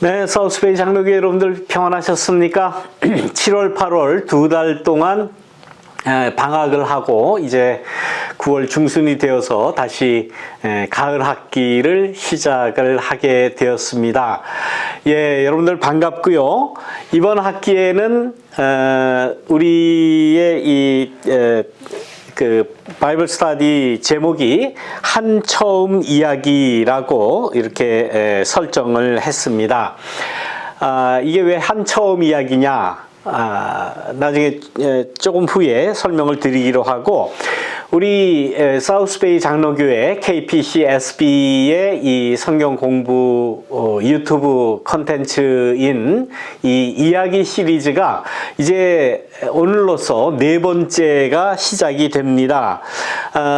네, 사우스베이 장로교회 여러분들 평안하셨습니까? 7월, 8월 두 달 동안 방학을 하고 이제 9월 중순이 되어서 다시 가을 학기를 시작을 하게 되었습니다. 예, 여러분들 반갑고요. 이번 학기에는 우리의 그 바이블 스터디 제목이 한 처음 이야기라고 이렇게 설정을 했습니다. 이게 왜 한 처음 이야기냐? 나중에 조금 후에 설명을 드리기로 하고, 우리 사우스베이 장로교회 KPC SB의 이 성경 공부 유튜브 컨텐츠인 이 이야기 시리즈가 이제 오늘로서 네 번째가 시작이 됩니다.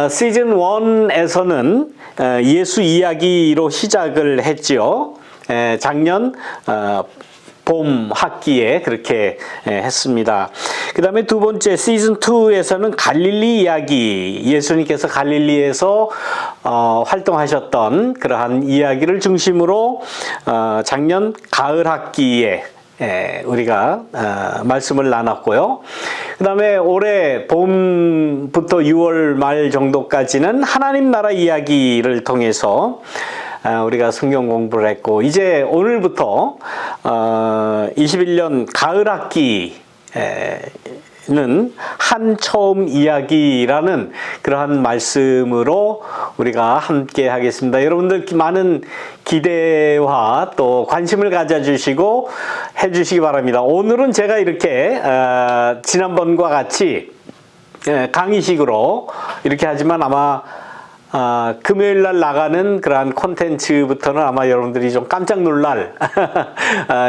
시즌 1에서는 예수 이야기로 시작을 했지요. 작년 봄 학기에 그렇게 했습니다. 그 다음에 두 번째 시즌 2에서는 갈릴리 이야기, 예수님께서 갈릴리에서 활동하셨던 그러한 이야기를 중심으로 작년 가을 학기에 우리가 말씀을 나눴고요. 그 다음에 올해 봄부터 6월 말 정도까지는 하나님 나라 이야기를 통해서 우리가 성경 공부를 했고, 이제 오늘부터 21년 가을 학기는 한 처음 이야기라는 그러한 말씀으로 우리가 함께 하겠습니다. 여러분들 많은 기대와 또 관심을 가져주시고 해주시기 바랍니다. 오늘은 제가 이렇게 지난번과 같이 강의식으로 이렇게 하지만 아마 금요일 날 나가는 그러한 콘텐츠부터는 아마 여러분들이 좀 깜짝 놀랄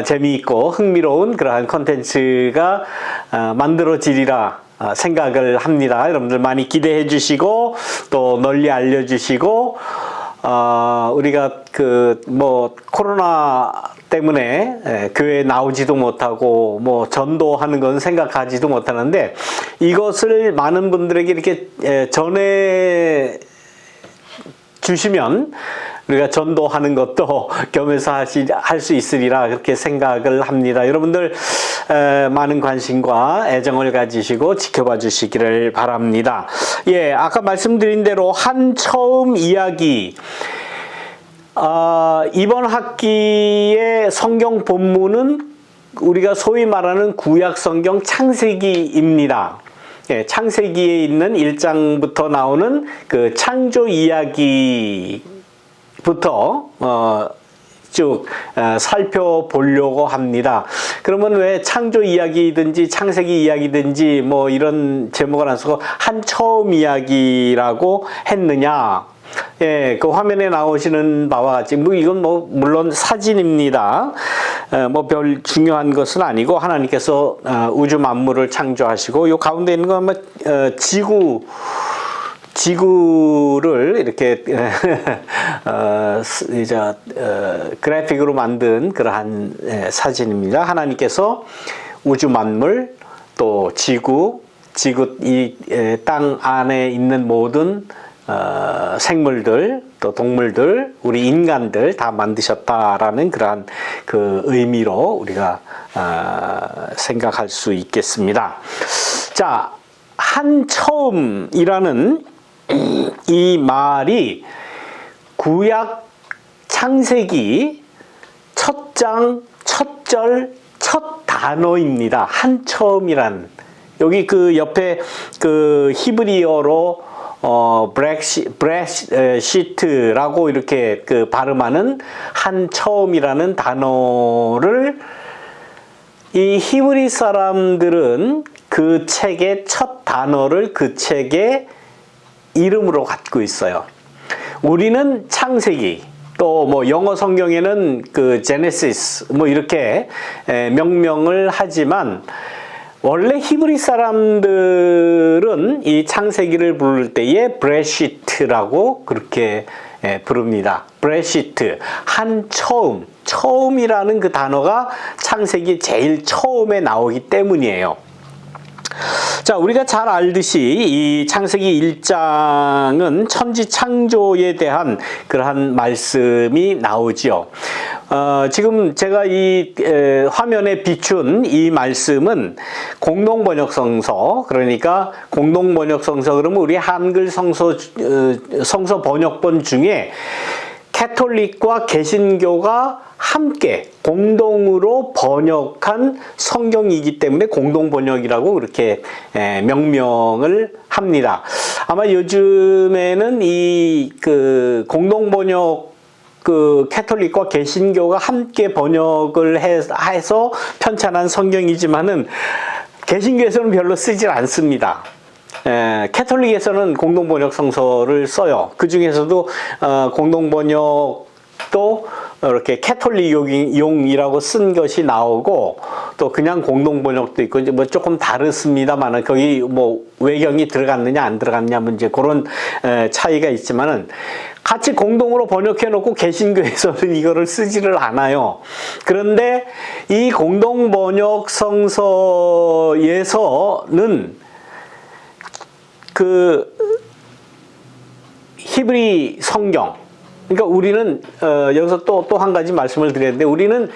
재미있고 흥미로운 그러한 콘텐츠가 만들어지리라 생각을 합니다. 여러분들 많이 기대해 주시고 또 널리 알려주시고, 우리가 코로나 때문에 교회에 나오지도 못하고 전도하는 건 생각하지도 못하는데, 이것을 많은 분들에게 이렇게 전해 주시면 우리가 전도하는 것도 겸해서 할 수 있으리라 그렇게 생각을 합니다. 여러분들 많은 관심과 애정을 가지시고 지켜봐 주시기를 바랍니다. 예, 아까 말씀드린 대로 한 처음 이야기, 이번 학기의 성경 본문은 우리가 소위 말하는 구약 성경 창세기입니다. 예, 창세기에 있는 1장부터 나오는 그 창조 이야기부터 쭉 살펴보려고 합니다. 그러면 왜 창조 이야기든지 창세기 이야기든지 이런 제목을 안 쓰고 한 처음 이야기라고 했느냐? 예, 그 화면에 나오시는 바와 같이, 이건 물론 사진입니다. 별 중요한 것은 아니고, 하나님께서 우주 만물을 창조하시고, 요 가운데 있는 건 지구를 이렇게 그래픽으로 만든 그러한 사진입니다. 하나님께서 우주 만물, 또 지구 이 땅 안에 있는 모든 생물들, 또 동물들, 우리 인간들 다 만드셨다라는 그러한 그 의미로 우리가 생각할 수 있겠습니다. 자, 한 처음이라는 이 말이 구약 창세기 첫 장, 첫 절, 첫 단어입니다. 한 처음이란, 여기 그 옆에 그 히브리어로 브렉시트라고 이렇게 그 발음하는 한 처음이라는 단어를, 이 히브리 사람들은 그 책의 첫 단어를 그 책의 이름으로 갖고 있어요. 우리는 창세기, 또 영어 성경에는 그 제네시스 이렇게 명명을 하지만, 원래 히브리 사람들은 이 창세기를 부를 때에 브레시트라고 그렇게 부릅니다. 브레시트, 한 처음, 처음이라는 그 단어가 창세기 제일 처음에 나오기 때문이에요. 자, 우리가 잘 알듯이 이 창세기 1장은 천지 창조에 대한 그러한 말씀이 나오지요. 지금 제가 이 화면에 비춘 이 말씀은 공동번역성서, 그러니까 공동번역성서 그러면 우리 한글 성서 번역본 중에 캐톨릭과 개신교가 함께 공동으로 번역한 성경이기 때문에 공동번역이라고 그렇게 명명을 합니다. 아마 요즘에는 이 공동번역 캐톨릭과 개신교가 함께 번역을 해서 편찬한 성경이지만은 개신교에서는 별로 쓰질 않습니다. 캐톨릭에서는 공동번역 성서를 써요. 그 중에서도 공동번역도 이렇게 캐톨릭용이라고 쓴 것이 나오고, 또 그냥 공동번역도 있고, 이제 뭐 조금 다릅니다만은 거기 뭐 외경이 들어갔느냐 안 들어갔냐 문제 그런 차이가 있지만은 같이 공동으로 번역해 놓고 개신교에서는 이거를 쓰지를 않아요. 그런데 이 공동번역 성서에서는 히브리 성경, 그러니까 우리는 여기서 또 한 가지 말씀을 드렸는데, 우리는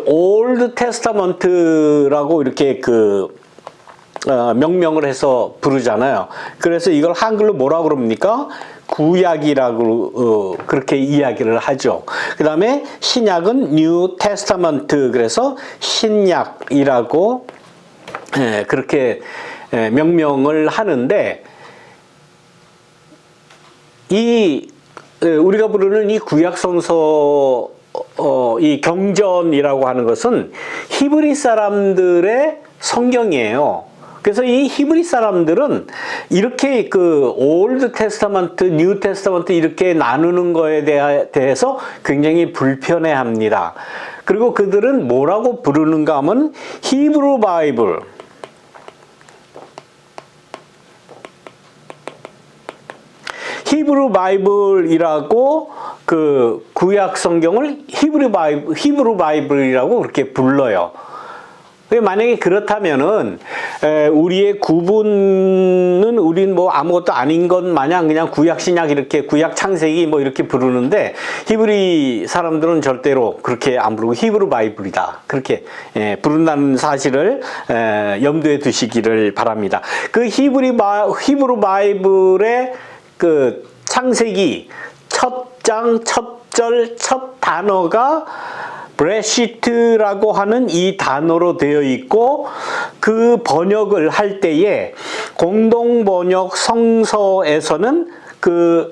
올드 테스타먼트라고 이렇게 명명을 해서 부르잖아요. 그래서 이걸 한글로 뭐라고 그럽니까? 구약이라고 그렇게 이야기를 하죠. 그 다음에 신약은 뉴 테스타먼트, 그래서 신약이라고 그렇게 명명을 하는데, 우리가 부르는 이 구약성서, 이 경전이라고 하는 것은 히브리 사람들의 성경이에요. 그래서 이 히브리 사람들은 이렇게 올드 테스타먼트, 뉴 테스타먼트 이렇게 나누는 거에 대해서 굉장히 불편해합니다. 그리고 그들은 뭐라고 부르는가 하면 히브리 바이블, 히브리 바이블이라고 구약 성경을 히브리 바이블이라고 그렇게 불러요. 만약에 그렇다면은 우리의 구분은 우린 뭐 아무것도 아닌 것 마냥 그냥 구약 신약 이렇게 구약 창세기 뭐 이렇게 부르는데, 히브리 사람들은 절대로 그렇게 안 부르고 히브리 바이블이다 그렇게 부른다는 사실을 염두에 두시기를 바랍니다. 히브리 바이블의 창세기 첫 장, 첫 절, 첫 단어가 브레시트라고 하는 이 단어로 되어 있고, 그 번역을 할 때에 공동번역 성서에서는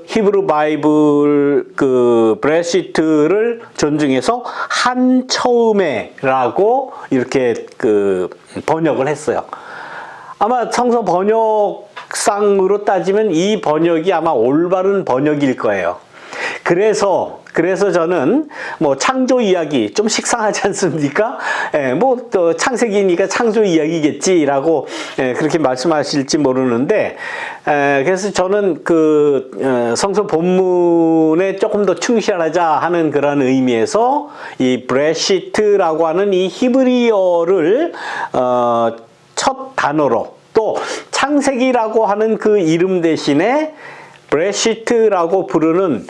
히브리 바이블 브레시트를 존중해서 한 처음에라고 이렇게 번역을 했어요. 아마 성서 번역상으로 따지면 이 번역이 아마 올바른 번역일 거예요. 그래서 저는 뭐 창조 이야기 좀 식상하지 않습니까? 뭐 또 창세기니까 창조 이야기겠지라고 그렇게 말씀하실지 모르는데, 그래서 저는 성서 본문에 조금 더 충실하자 하는 그런 의미에서 이 브레시트라고 하는 이 히브리어를 첫 단어로, 또 창세기라고 하는 그 이름 대신에 브레시트라고 부르는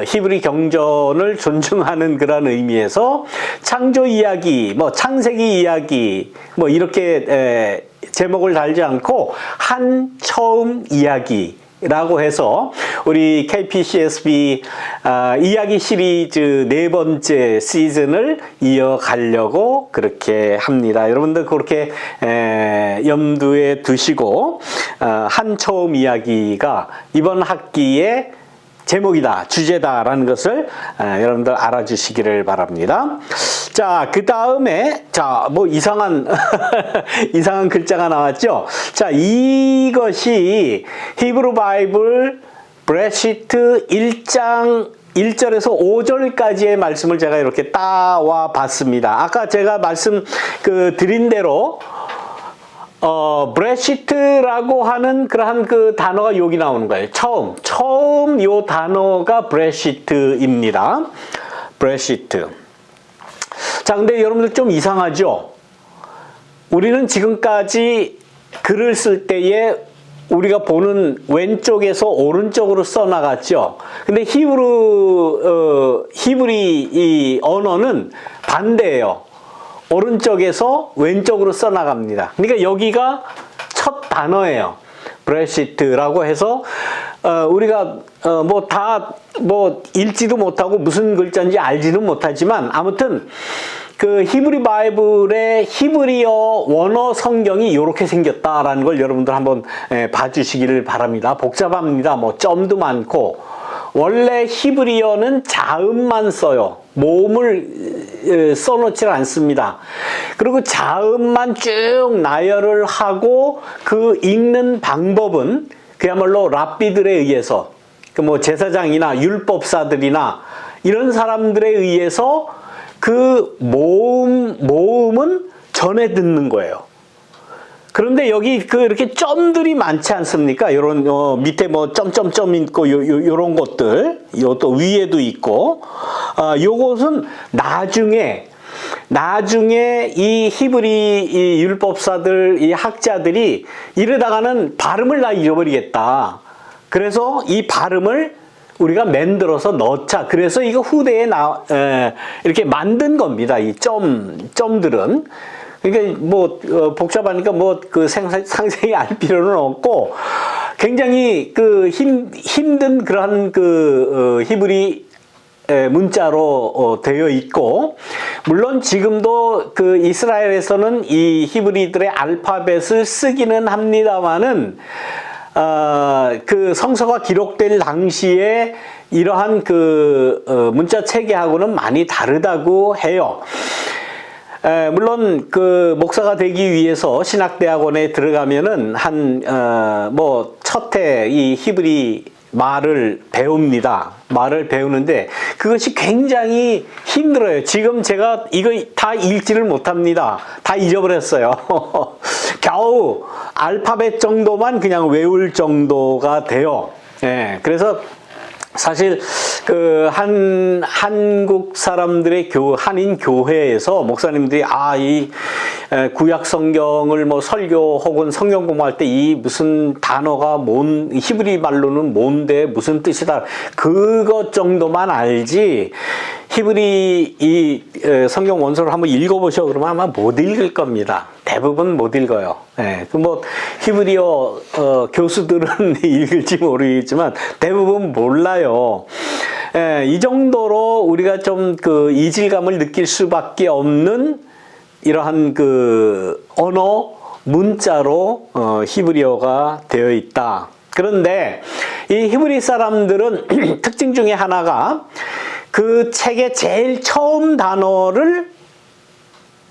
히브리 경전을 존중하는 그런 의미에서 창조 이야기, 뭐 창세기 이야기, 뭐 이렇게 제목을 달지 않고 한 처음 이야기라고 해서 우리 KPCSB 이야기 시리즈 4번째 시즌을 이어가려고 그렇게 합니다. 여러분들 그렇게 염두에 두시고 한 처음 이야기가 이번 학기의 제목이다, 주제다라는 것을 여러분들 알아주시기를 바랍니다. 자, 그 다음에, 뭐 이상한, 이상한 글자가 나왔죠? 자, 이것이 히브리 바이블 브레시트 1장 1절에서 5절까지의 말씀을 제가 이렇게 따와 봤습니다. 아까 제가 말씀 드린 대로 브레시트라고 하는 그러한 단어가 여기 나오는 거예요. 처음 요 단어가 브레시트입니다. 브레시트. 자, 근데 여러분들 좀 이상하죠? 우리는 지금까지 글을 쓸 때에 우리가 보는 왼쪽에서 오른쪽으로 써나갔죠. 근데 히브리 이 언어는 반대예요. 오른쪽에서 왼쪽으로 써나갑니다. 그러니까 여기가 첫 단어예요. 브레시트라고 해서 우리가 뭐 읽지도 못하고 무슨 글자인지 알지는 못하지만 아무튼 그 히브리 바이블의 히브리어 원어 성경이 이렇게 생겼다라는 걸 여러분들 한번 봐주시기를 바랍니다. 복잡합니다. 뭐 점도 많고 원래 히브리어는 자음만 써요. 모음을 써놓지 않습니다. 그리고 자음만 쭉 나열을 하고 그 읽는 방법은 그야말로 랍비들에 의해서 그 뭐 제사장이나 율법사들이나 이런 사람들에 의해서 그 모음은 전해 듣는 거예요. 그런데 여기 이렇게 점들이 많지 않습니까? 요런 밑에 뭐 점점점 있고 요런 것들, 요또 위에도 있고, 요것은 나중에 이 히브리 이 율법사들, 이 학자들이 이러다가는 발음을 다 잃어버리겠다. 그래서 이 발음을 우리가 만들어서 넣자. 그래서 이거 후대에 이렇게 만든 겁니다. 이 점들은. 그러니까 뭐 복잡하니까 뭐 상세히 알 필요는 없고 굉장히 힘든 그러한 히브리 문자로 되어 있고, 물론 지금도 이스라엘에서는 이 히브리들의 알파벳을 쓰기는 합니다만은 성서가 기록될 당시에 이러한 문자 체계하고는 많이 다르다고 해요. 물론 목사가 되기 위해서 신학대학원에 들어가면은 첫해 이 히브리 말을 배웁니다. 말을 배우는데 그것이 굉장히 힘들어요. 지금 제가 이거 다 읽지를 못합니다. 다 잊어버렸어요. 겨우 알파벳 정도만 그냥 외울 정도가 돼요. 그래서 사실 한국 사람들의 한인 교회에서 목사님들이 이 구약 성경을 뭐 설교 혹은 성경 공부할 때 이 무슨 단어가 히브리 말로는 뭔데 무슨 뜻이다 그것 정도만 알지 히브리 이 성경 원서를 한번 읽어보셔 그러면 아마 못 읽을 겁니다. 대부분 못 읽어요. 히브리어 교수들은 읽을지 모르겠지만 대부분 몰라요. 이 정도로 우리가 좀 이질감을 느낄 수밖에 없는 이러한 언어 문자로 히브리어가 되어 있다. 그런데 이 히브리 사람들은 특징 중에 하나가 그 책의 제일 처음 단어를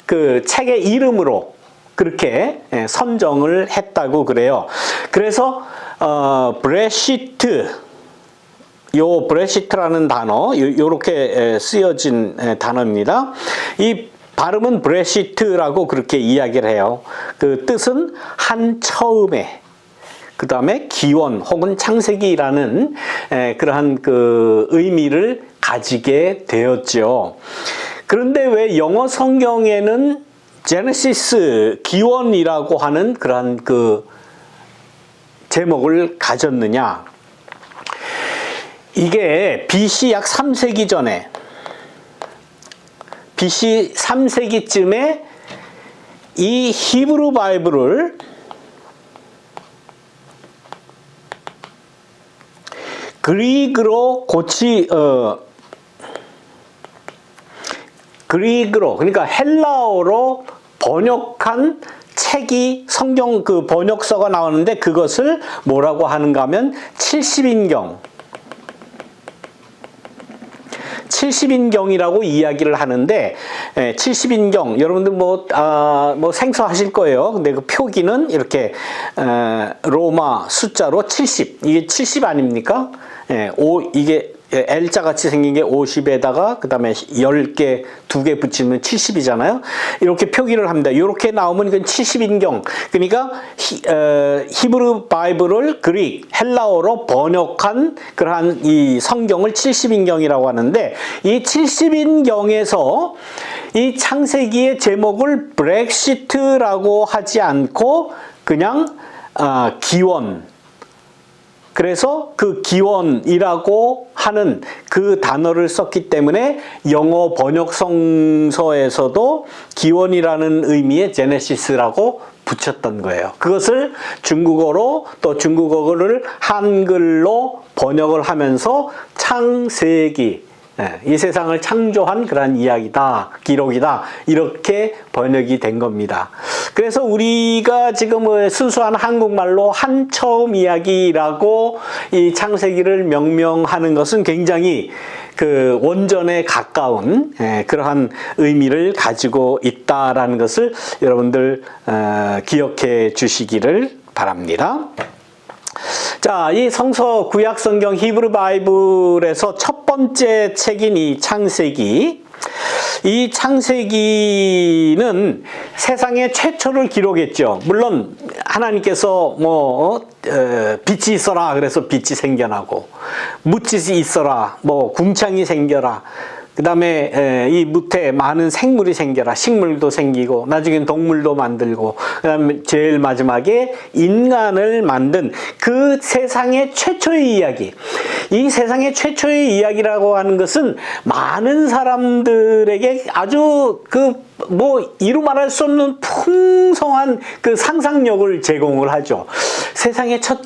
그 책의 이름으로 그렇게 선정을 했다고 그래요. 그래서 브레시트, 요 브레시트라는 단어, 요렇게 쓰여진 단어입니다. 이 발음은 브레시트라고 그렇게 이야기를 해요. 그 뜻은 한 처음에, 그 다음에 기원 혹은 창세기라는 그러한 의미를 가지게 되었죠. 그런데 왜 영어 성경에는 제네시스, 기원이라고 하는 그러한 제목을 가졌느냐? 이게 BC 약 3세기 전에, BC 3세기쯤에 이 히브리 바이블을 그리그로 그러니까 헬라어로 번역한 책이 성경 번역서가 나오는데 그것을 뭐라고 하는가 하면 70인경이라고 이야기를 하는데 70인경 여러분들 뭐 생소하실 거예요. 근데 그 표기는 이렇게 로마 숫자로 70 이게 70 아닙니까? 이게 L자 같이 생긴 게 50에다가 그 다음에 10개, 2개 붙이면 70이잖아요. 이렇게 표기를 합니다. 이렇게 나오면 이건 70인경. 그러니까 히브리 바이블을 그릭, 헬라어로 번역한 그러한 이 성경을 70인경이라고 하는데, 이 70인경에서 이 창세기의 제목을 브렉시트라고 하지 않고 그냥 기원, 그래서 그 기원이라고 하는 그 단어를 썼기 때문에 영어 번역 성서에서도 기원이라는 의미의 제네시스라고 붙였던 거예요. 그것을 중국어로 또 중국어를 한글로 번역을 하면서 창세기, 이 세상을 창조한 그러한 이야기다, 기록이다, 이렇게 번역이 된 겁니다. 그래서 우리가 지금 순수한 한국말로 한처음 이야기라고 이 창세기를 명명하는 것은 굉장히 그 원전에 가까운 그러한 의미를 가지고 있다라는 것을 여러분들 기억해 주시기를 바랍니다. 자, 이 성서 구약 성경 히브리 바이블에서 첫 번째 책인 이 창세기. 이 창세기는 세상의 최초를 기록했죠. 물론 하나님께서 빛이 있어라 그래서 빛이 생겨나고, 묻짓이 있어라, 궁창이 생겨라, 그 다음에 이 무태 많은 생물이 생겨라, 식물도 생기고 나중엔 동물도 만들고, 그 다음에 제일 마지막에 인간을 만든 그 세상의 최초의 이야기. 이 세상의 최초의 이야기라고 하는 것은 많은 사람들에게 아주 이루 말할 수 없는 풍성한 그 상상력을 제공을 하죠. 세상의 첫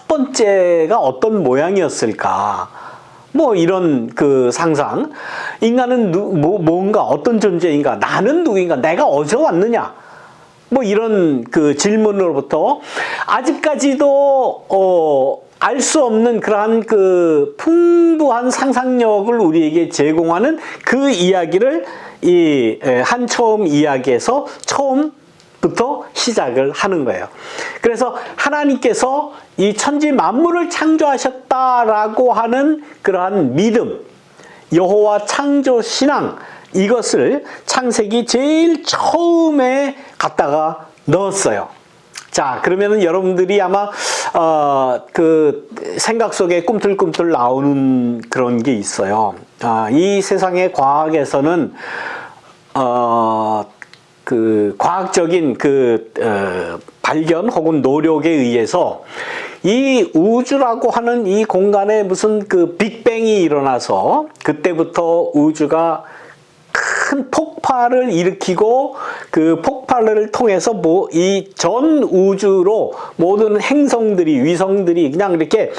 번째가 어떤 모양이었을까? 이런 그 상상. 인간은 뭔가 어떤 존재인가? 나는 누구인가? 내가 어디서 왔느냐? 이런 그 질문으로부터 아직까지도 알 수 없는 그러한 그 풍부한 상상력을 우리에게 제공하는 그 이야기를 이 한처음 이야기에서 처음부터 시작을 하는 거예요. 그래서 하나님께서 이 천지 만물을 창조하셨다라고 하는 그러한 믿음, 여호와 창조 신앙, 이것을 창세기 제일 처음에 갖다가 넣었어요. 자, 그러면은 여러분들이 아마 그 생각 속에 꿈틀꿈틀 나오는 그런 게 있어요. 이 세상의 과학에서는 그 과학적인 발견 혹은 노력에 의해서 이 우주라고 하는 이 공간에 무슨 그 빅뱅이 일어나서 그때부터 우주가 큰 폭발을 일으키고, 그 폭발을 통해서 이 전 우주로 모든 행성들이, 위성들이 그냥 이렇게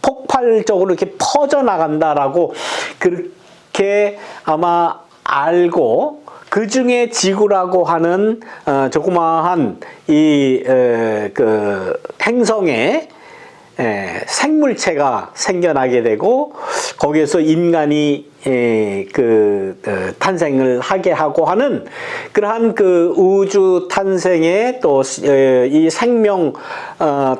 폭발적으로 이렇게 퍼져나간다라고 그렇게 아마 알고, 그 중에 지구라고 하는 조그마한 이 행성에 생물체가 생겨나게 되고, 거기에서 인간이 탄생을 하게 하고 하는 그러한 그 우주 탄생의 또 이 생명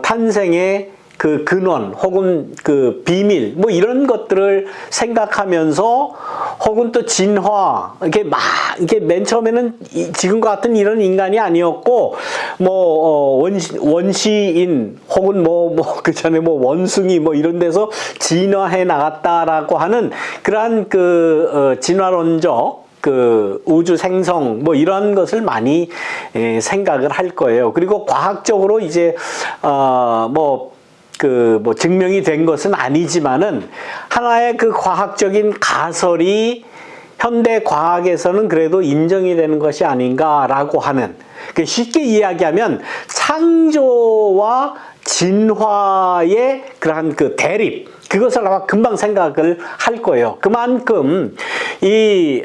탄생의 그 근원 혹은 그 비밀 이런 것들을 생각하면서, 혹은 또 진화, 이렇게 맨 처음에는 지금과 같은 이런 인간이 아니었고 원시인 혹은 그 전에 원숭이 이런 데서 진화해 나갔다라고 하는 그러한 그 진화론적 그 우주 생성 이런 것을 많이 생각을 할 거예요. 그리고 과학적으로 이제 증명이 된 것은 아니지만은 하나의 그 과학적인 가설이 현대 과학에서는 그래도 인정이 되는 것이 아닌가라고 하는, 쉽게 이야기하면 창조와 진화의 그러한 그 대립, 그것을 아마 금방 생각을 할 거예요. 그만큼 이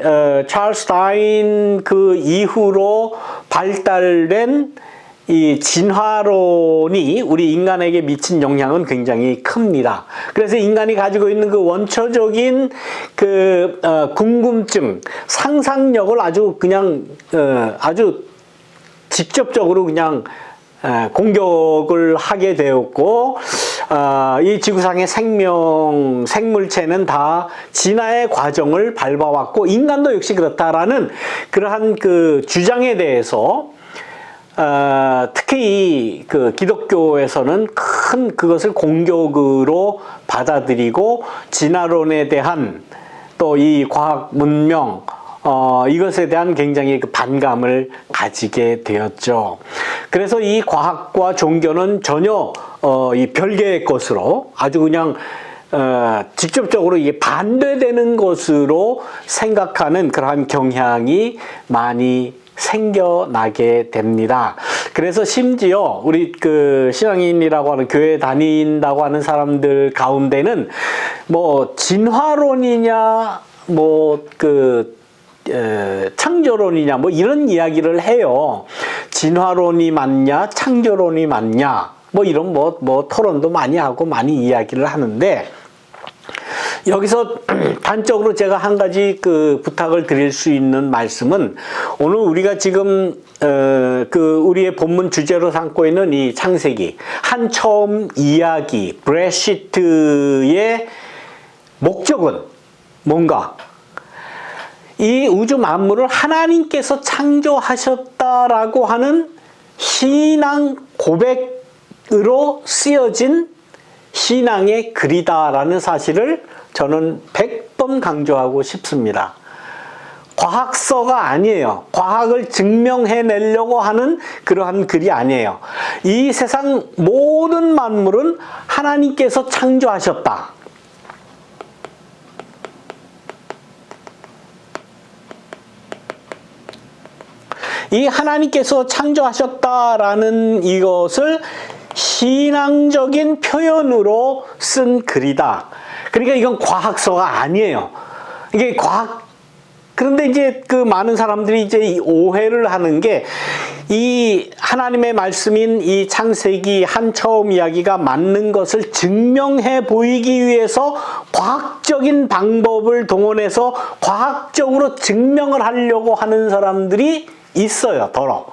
찰스 다윈 그 이후로 발달된 이 진화론이 우리 인간에게 미친 영향은 굉장히 큽니다. 그래서 인간이 가지고 있는 그 원초적인 그 궁금증, 상상력을 아주 그냥 아주 직접적으로 그냥 공격을 하게 되었고, 이 지구상의 생물체는 다 진화의 과정을 밟아왔고 인간도 역시 그렇다라는 그러한 그 주장에 대해서 특히 그 기독교에서는 큰 그것을 공격으로 받아들이고 진화론에 대한 또 이 과학 문명 이것에 대한 굉장히 그 반감을 가지게 되었죠. 그래서 이 과학과 종교는 전혀 이 별개의 것으로 아주 그냥 직접적으로 이게 반대되는 것으로 생각하는 그러한 경향이 많이 생겨나게 됩니다. 그래서 심지어 우리 그 신앙인이라고 하는 교회 다닌다고 하는 사람들 가운데는 뭐 진화론이냐 뭐 그 창조론이냐 뭐 이런 이야기를 해요. 진화론이 맞냐 창조론이 맞냐 뭐 이런 뭐 토론도 많이 하고 많이 이야기를 하는데 여기서 단적으로 제가 한 가지 그 부탁을 드릴 수 있는 말씀은 오늘 우리가 지금 그 우리의 본문 주제로 삼고 있는 이 창세기 한 처음 이야기 브레시트의 목적은 뭔가? 이 우주 만물을 하나님께서 창조하셨다라고 하는 신앙 고백으로 쓰여진 신앙의 글이다라는 사실을 저는 100번 강조하고 싶습니다. 과학서가 아니에요. 과학을 증명해내려고 하는 그러한 글이 아니에요. 이 세상 모든 만물은 하나님께서 창조하셨다. 이 하나님께서 창조하셨다라는 이것을 신앙적인 표현으로 쓴 글이다. 그러니까 이건 과학서가 아니에요. 이게 그런데 이제 그 많은 사람들이 이제 오해를 하는 게 이 하나님의 말씀인 이 창세기 한 처음 이야기가 맞는 것을 증명해 보이기 위해서 과학적인 방법을 동원해서 과학적으로 증명을 하려고 하는 사람들이 있어요, 더러.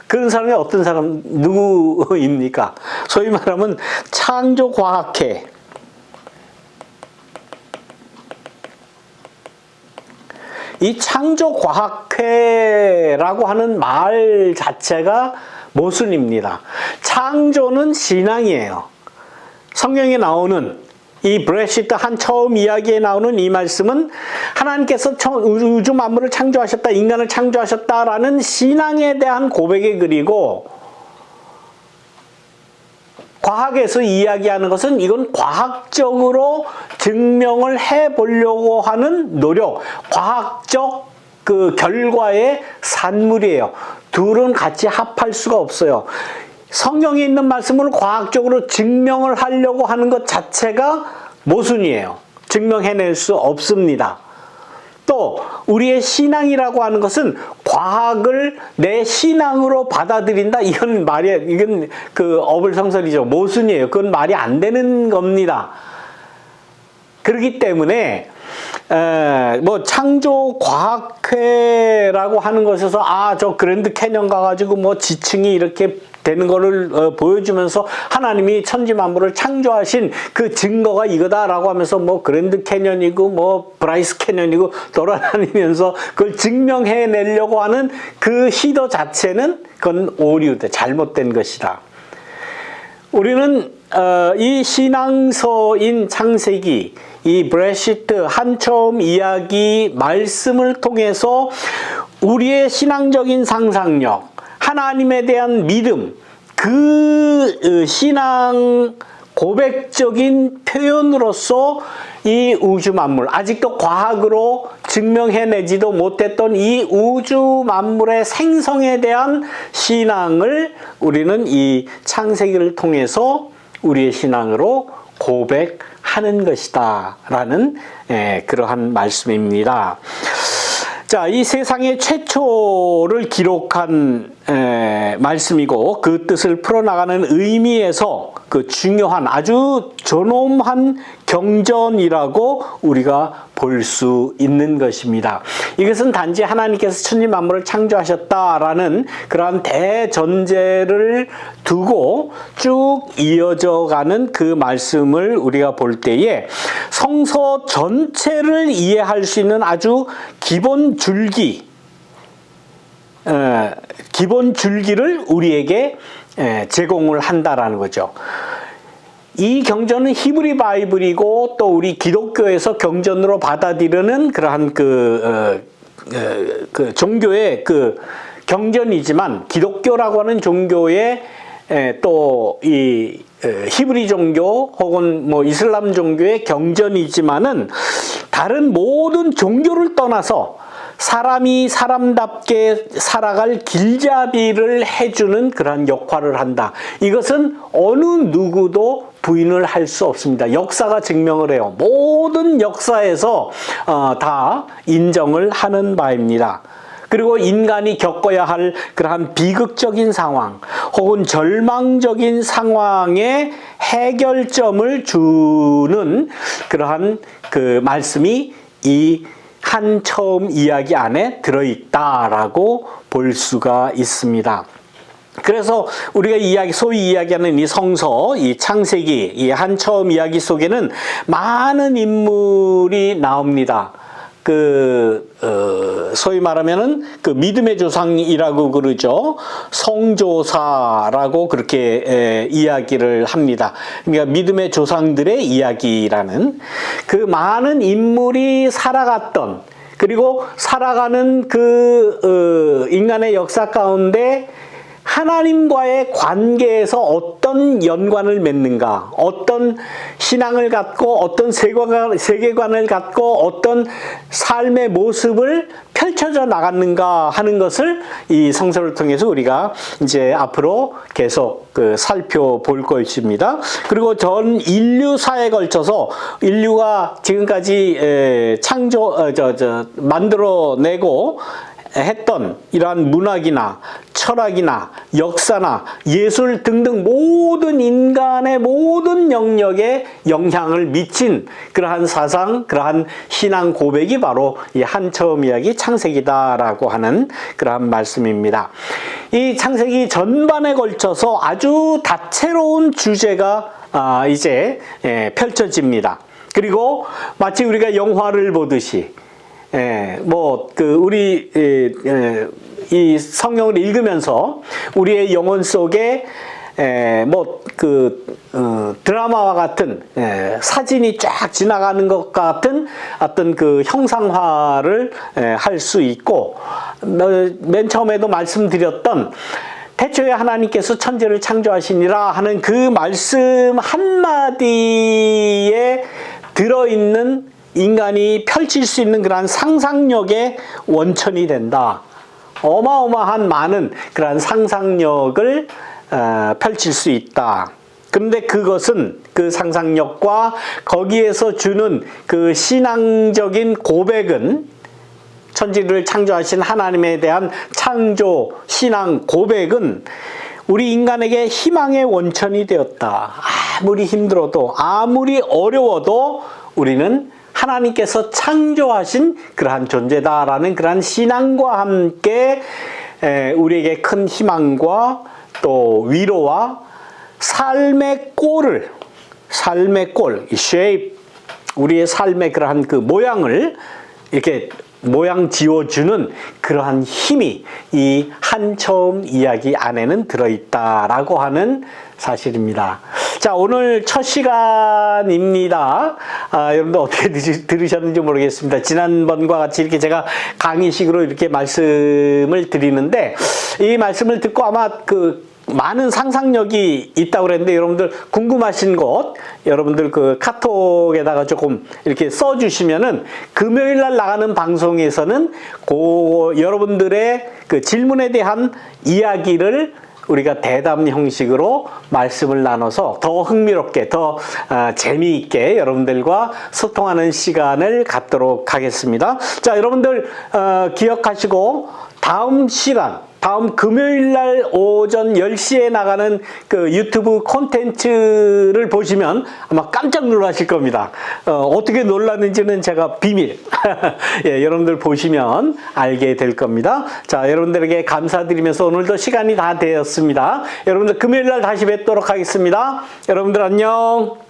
그런 사람이 어떤 사람, 누구입니까? 소위 말하면 창조과학회. 이 창조과학회라고 하는 말 자체가 모순입니다. 창조는 신앙이에요. 성경에 나오는 이 브레시트 한 처음 이야기에 나오는 이 말씀은 하나님께서 우주 만물을 창조하셨다, 인간을 창조하셨다라는 신앙에 대한 고백의 글이고 과학에서 이야기하는 것은 이건 과학적으로 증명을 해보려고 하는 노력, 과학적 그 결과의 산물이에요. 둘은 같이 합할 수가 없어요. 성경에 있는 말씀을 과학적으로 증명을 하려고 하는 것 자체가 모순이에요. 증명해낼 수 없습니다. 또 우리의 신앙이라고 하는 것은 과학을 내 신앙으로 받아들인다. 이건 그 어불성설이죠. 모순이에요. 그건 말이 안 되는 겁니다. 그렇기 때문에 뭐 창조과학회라고 하는 것에서 저 그랜드 캐년 가가지고 뭐 지층이 이렇게 되는 거를 보여주면서 하나님이 천지 만물을 창조하신 그 증거가 이거다라고 하면서 뭐 그랜드 캐년이고 뭐 브라이스 캐년이고 돌아다니면서 그걸 증명해내려고 하는 그 시도 자체는 그건 오류돼, 잘못된 것이다. 우리는 이 신앙서인 창세기, 이 브레시트 한 처음 이야기 말씀을 통해서 우리의 신앙적인 상상력, 하나님에 대한 믿음, 그 신앙 고백적인 표현으로서 이 우주 만물, 아직도 과학으로 증명해내지도 못했던 이 우주 만물의 생성에 대한 신앙을 우리는 이 창세기를 통해서 우리의 신앙으로 고백하는 것이다 라는 그러한 말씀입니다. 자, 이 세상의 최초를 기록한 말씀이고 그 뜻을 풀어나가는 의미에서 그 중요한 아주 존엄한 경전이라고 우리가 볼 수 있는 것입니다. 이것은 단지 하나님께서 천지 만물을 창조하셨다라는 그러한 대전제를 두고 쭉 이어져 가는 그 말씀을 우리가 볼 때에 성서 전체를 이해할 수 있는 아주 기본 줄기를 우리에게 제공을 한다라는 거죠. 이 경전은 히브리 바이블이고 또 우리 기독교에서 경전으로 받아들이는 그러한 그 종교의 그 경전이지만 기독교라고 하는 종교의 또 이 히브리 종교 혹은 뭐 이슬람 종교의 경전이지만은 다른 모든 종교를 떠나서 사람이 사람답게 살아갈 길잡이를 해주는 그러한 역할을 한다. 이것은 어느 누구도 부인을 할 수 없습니다. 역사가 증명을 해요. 모든 역사에서 다 인정을 하는 바입니다. 그리고 인간이 겪어야 할 그러한 비극적인 상황 혹은 절망적인 상황에 해결점을 주는 그러한 그 말씀이 이 한 처음 이야기 안에 들어있다라고 볼 수가 있습니다. 그래서 우리가 소위 이야기하는 이 성서, 이 창세기, 이 한 처음 이야기 속에는 많은 인물이 나옵니다. 소위 말하면은 그 믿음의 조상이라고 그러죠. 성조사라고 그렇게 이야기를 합니다. 그러니까 믿음의 조상들의 이야기라는 그 많은 인물이 살아갔던 그리고 살아가는 그 인간의 역사 가운데 하나님과의 관계에서 어떤 연관을 맺는가, 어떤 신앙을 갖고, 어떤 세계관을 갖고, 어떤 삶의 모습을 펼쳐져 나갔는가 하는 것을 이 성서를 통해서 우리가 이제 앞으로 계속 살펴볼 것입니다. 그리고 전 인류사에 걸쳐서 인류가 지금까지 만들어내고 했던 이러한 문학이나 철학이나 역사나 예술 등등 모든 인간의 모든 영역에 영향을 미친 그러한 사상, 그러한 신앙 고백이 바로 이 한 처음 이야기 창세기다라고 하는 그러한 말씀입니다. 이 창세기 전반에 걸쳐서 아주 다채로운 주제가 이제 펼쳐집니다. 그리고 마치 우리가 영화를 보듯이 이 성경을 읽으면서 우리의 영혼 속에 드라마와 같은 사진이 쫙 지나가는 것 같은 어떤 그 형상화를 할 수 있고, 맨 처음에도 말씀드렸던 태초에 하나님께서 천지를 창조하시니라 하는 그 말씀 한마디에 들어있는 인간이 펼칠 수 있는 그러한 상상력의 원천이 된다. 어마어마한 많은 그러한 상상력을 펼칠 수 있다. 그런데 그것은 그 상상력과 거기에서 주는 그 신앙적인 고백은 천지를 창조하신 하나님에 대한 창조 신앙 고백은 우리 인간에게 희망의 원천이 되었다. 아무리 힘들어도 아무리 어려워도 우리는 하나님께서 창조하신 그러한 존재다라는 그러한 신앙과 함께 우리에게 큰 희망과 또 위로와 삶의 꼴, shape, 우리의 삶의 그러한 그 모양을 이렇게 모양 지어주는 그러한 힘이 이 한 처음 이야기 안에는 들어있다라고 하는 사실입니다. 자, 오늘 첫 시간입니다. 여러분들 어떻게 들으셨는지 모르겠습니다. 지난번과 같이 이렇게 제가 강의식으로 이렇게 말씀을 드리는데, 이 말씀을 듣고 아마 많은 상상력이 있다고 그랬는데, 여러분들 궁금하신 것, 여러분들 카톡에다가 조금 이렇게 써주시면은 금요일 날 나가는 방송에서는 여러분들의 그 질문에 대한 이야기를 우리가 대담 형식으로 말씀을 나눠서 더 흥미롭게, 더 재미있게 여러분들과 소통하는 시간을 갖도록 하겠습니다. 자, 여러분들 기억하시고 다음 시간, 다음 금요일 날 오전 10시에 나가는 그 유튜브 콘텐츠를 보시면 아마 깜짝 놀라실 겁니다. 어떻게 놀랐는지는 제가 비밀. 예, 여러분들 보시면 알게 될 겁니다. 자, 여러분들에게 감사드리면서 오늘도 시간이 다 되었습니다. 여러분들 금요일 날 다시 뵙도록 하겠습니다. 여러분들 안녕.